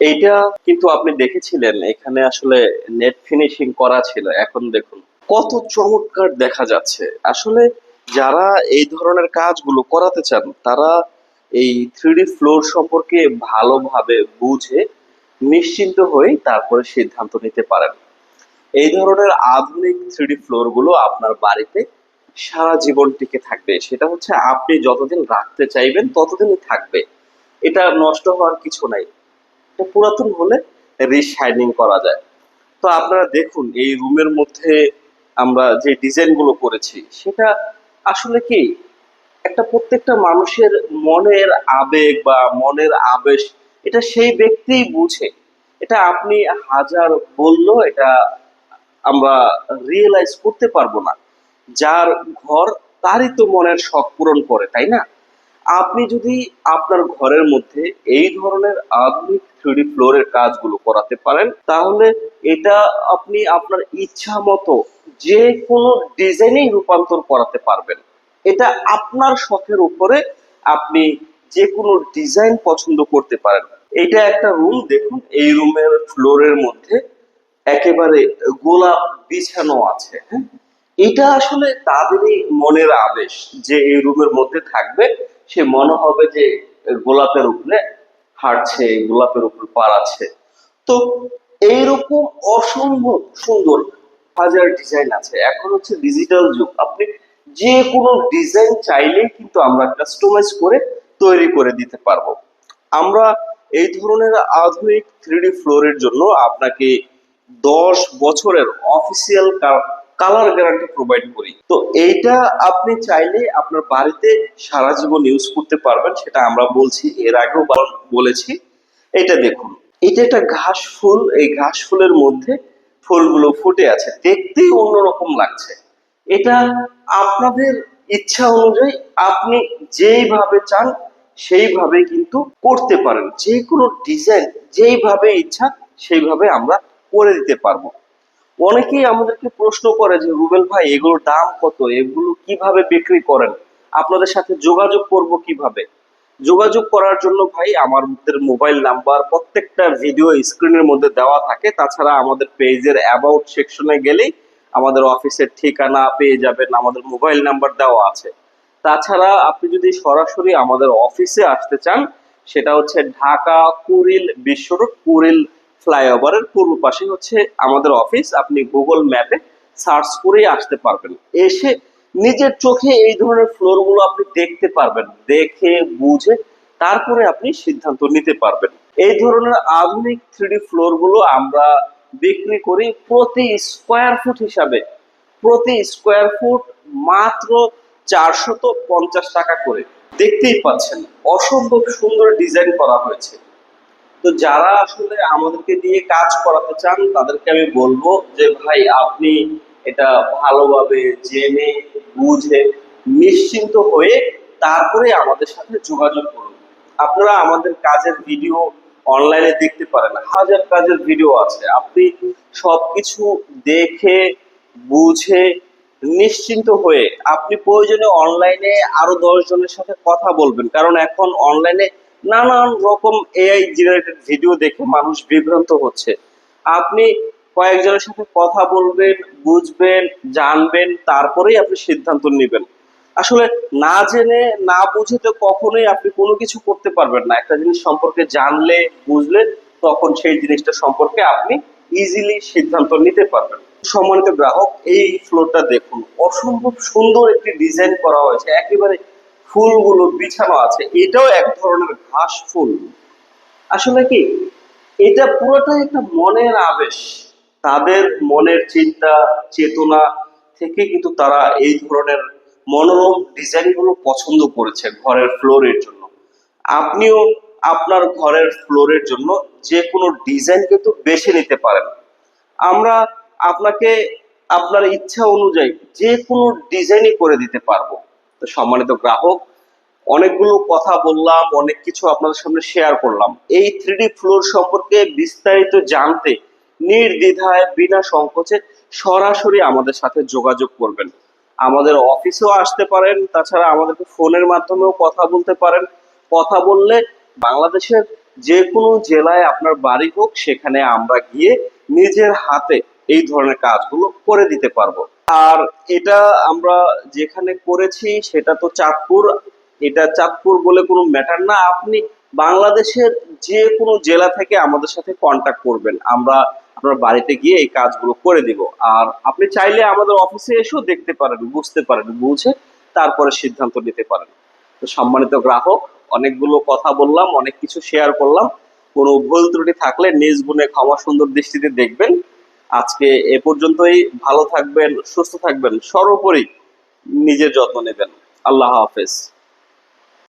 এইটা কিন্তু আপনি দেখেছিলেন, এখানে আসলে নেট ফিনিশিং করা ছিল। এখন দেখুন কত চমৎকার দেখা যাচ্ছে। আসলে যারা এই ধরনের কাজগুলো করাতে চান তারা এই থ্রিডি ফ্লোর সম্পর্কে ভালোভাবে বুঝে নিশ্চিন্ত হয়ে তারপরে সিদ্ধান্ত নিতে পারেন। এই ধরনের আধুনিক থ্রিডি ফ্লোর গুলো আপনার বাড়িতে সারা জীবন টিকে থাকবে। সেটা হচ্ছে আপনি যতদিন রাখতে চাইবেন ততদিনই থাকবে। এটা নষ্ট হওয়ার কিছু নাই। এটা পুরাতন হলে রিশাইনিং করা যায়। তো আপনারা দেখুন এই রুমের মধ্যে আমরা যে ডিজাইন গুলো করেছি সেটা আসলে কি একটা প্রত্যেকটা মানুষের মনের আবেগ বা মনের আবেশ, এটা সেই ব্যক্তিই বুঝে। এটা আপনি হাজার বললেও এটা আমরা রিয়েলাইজ করতে পারবো না। যার ঘর তারই তো মনের শখ পূরণ করে, তাই না? আপনি যদি আপনার ঘরের মধ্যে এই ধরনের আধুনিক থ্রিডি ফ্লোরের কাজগুলো করাতে পারেন তাহলে এটা আপনি আপনার ইচ্ছা মতো যে কোনো ডিজাইনেই রূপান্তর করাতে পারবেন। এটা আপনার শখের উপরে আপনি যে কোনো ডিজাইন পছন্দ করতে পারেন। এটা একটা রুম, দেখুন এই রুমের ফ্লোরের মধ্যে একেবারে গোলাপ বিছানো আছে। হ্যাঁ, এটা আসলে তাদেরই মনের আবেশ, যে এই রুমের মধ্যে থাকবে সে মনে হবে যে গোলাপের উপরে হাঁটছে, গোলাপের উপর পাড়াচ্ছে। তো এইরকম অসম্ভব সুন্দর হাজার ডিজাইন আছে। এখন হচ্ছে ডিজিটাল যুগ, আপনি যে কোনো ডিজাইন চাইলেই কিন্তু আমরা কাস্টমাইজ করে তৈরি করে দিতে পারবো। আমরা এই ধরনের আধুনিক থ্রিডি ফ্লোরের জন্য আপনাকে 10 বছরের অফিসিয়াল কালার গ্যারান্টি প্রোভাইড করি। তো এইটা আপনি চাইলে আপনার বাড়িতে সারা জীবন ইউজ করতে পারবেন, সেটা আমরা বলছি, এর আগেও বলেছি। এটা দেখুন, এটা একটা ঘাস ফুল, এই ঘাস ফুলের মধ্যে ফুলগুলো ফুটে আছে, দেখতেই অন্যরকম লাগছে। এটা আপনাদের ইচ্ছা অনুযায়ী আপনি যেইভাবে চান সেইভাবে কিন্তু করতে পারেন। যে কোনো ডিজাইন যেইভাবে ইচ্ছা সেইভাবে আমরা করে দিতে পারবো। অনেকেই আমাদেরকে প্রশ্ন করে যে রুবেল ভাই এগুলোর দাম কত, এগুলো কিভাবে বিক্রি করেন, আপনাদের সাথে যোগাযোগ করব কিভাবে? যোগাযোগ করার জন্য ভাই আমাদের মোবাইল নাম্বার প্রত্যেকটা ভিডিও স্ক্রিনের মধ্যে দেওয়া থাকে। তাছাড়া আমাদের পেজের অ্যাবাউট সেকশনে গেলেই আমাদের অফিসের ঠিকানা পেয়ে যাবেন, আমাদের মোবাইল নাম্বার দেওয়া আছে। তাছাড়া আপনি যদি সরাসরি আমাদের অফিসে আসতে চান, সেটা হচ্ছে ঢাকা কুড়িল বিশ্ব রোড, কুড়িল ফ্লাইওভারের পূর্ব পাশে হচ্ছে আমাদের অফিস। আপনি গুগল ম্যাপে সার্চ করেই আসতে পারবেন। এসে নিজের চোখে এই ধরনের ফ্লোর গুলো আপনি দেখতে পারবেন, দেখে বুঝে তারপরে আপনি সিদ্ধান্ত নিতে পারবেন। এই ধরনের আধুনিক থ্রিডি ফ্লোর গুলো আমরা বিক্রি করি প্রতি স্কোয়ার ফুট হিসাবে। প্রতি স্কোয়ার ফুট মাত্র 450 টাকা করে। দেখতেই পাচ্ছেন অসম্ভব সুন্দর ডিজাইন করা হয়েছে। তো যারা আসলে আমাদেরকে দিয়ে কাজ করাতে চান তাদেরকে আমি বলবো যে ভাই আপনি এটা ভালোভাবে জেনে বুঝে নিশ্চিন্ত হয়ে তারপরে আমাদের সাথে যোগাযোগ করুন। আপনারা আমাদের কাজের ভিডিও অনলাইনে দেখতে পারেন, হাজার কাজের ভিডিও আছে। আপনি সবকিছু দেখে বুঝে নিশ্চিন্ত হয়ে আপনি প্রয়োজনে অনলাইনে আরো 10 জনের সাথে কথা বলবেন, কারণ এখন অনলাইনে নানান রকম এআই জেনারেটেড ভিডিও দেখে মানুষ বিভ্রান্ত হচ্ছে। আপনি কয়েকজনের সাথে কথা বলবেন, বুঝবেন, জানবেন, তারপরেই আপনি সিদ্ধান্ত নেবেন। আসলে না জেনে না বুঝে তো কখনোই আপনি কোনো কিছু করতে পারবেন না। একটা জিনিস সম্পর্কে জানলে বুঝলে তখন সেই জিনিসটা সম্পর্কে আপনি ইজিলি সিদ্ধান্ত নিতে পারবেন। সম্মানিত গ্রাহক, এই ফ্লোরটা দেখুন, অসম্ভব সুন্দর একটি ডিজাইন করা হয়েছে। একেবারে ফুলগুলো বিছানো আছে, এটাও এক ধরনের ঘাস ফুল। আসলে কি এটা পুরোটাই একটা মনের আবেশ। তাদের মনের চিন্তা চেতনা থেকে কিন্তু তারা এই ধরনের মনোরম ডিজাইন গুলো পছন্দ করেছে ঘরের ফ্লোরের জন্য। আপনিও আপনার ঘরের ফ্লোরের জন্য যে কোনো ডিজাইন কিন্তু বেছে নিতে পারেন। আমরা আপনাকে আপনার ইচ্ছা অনুযায়ী যে কোনো ডিজাইনই করে দিতে পারবো। তো সম্মানিত গ্রাহক, অনেকগুলো কথা বললাম, অনেক কিছু আপনাদের সামনে শেয়ার করলাম। এই থ্রিডি ফ্লোর সম্পর্কে বিস্তারিত জানতে নির্দ্বিধায় বিনা সংকোচে সরাসরি আমাদের সাথে যোগাযোগ করবেন। আমাদের অফিসেও আসতে পারেন, তাছাড়া আমাদেরকে ফোনের মাধ্যমেও কথা বলতে পারেন। কথা বললে বাংলাদেশের যে কোনো জেলায় আপনার বাড়ি হোক, সেখানে আমরা গিয়ে নিজের হাতে এই ধরনের কাজগুলো করে দিতে পারবো। আর এটা আমরা যেখানে করেছি সেটা তো চাঁদপুর। এটা চাঁদপুর বলে কোনো ম্যাটার না, আপনি বাংলাদেশের যে কোনো জেলা থেকে আমাদের সাথে কন্টাক্ট করবেন, আমরা আপনার বাড়িতে গিয়ে এই কাজগুলো করে দিব। আর আপনি চাইলে আমাদের অফিসে এসেও দেখতে পারেন, বুঝতে পারেন, বুঝে তারপরে সিদ্ধান্ত নিতে পারেন। তো সম্মানিত গ্রাহক, অনেকগুলো কথা বললাম, অনেক কিছু শেয়ার করলাম। কোনো ভুল ত্রুটি থাকলে নিজ গুণে ক্ষমা সুন্দর দৃষ্টিতে দেখবেন। আজকে এ পর্যন্তই। ভালো থাকবেন, সুস্থ থাকবেন, সর্বোপরি নিজের যত্ন নেবেন। আল্লাহ হাফেজ।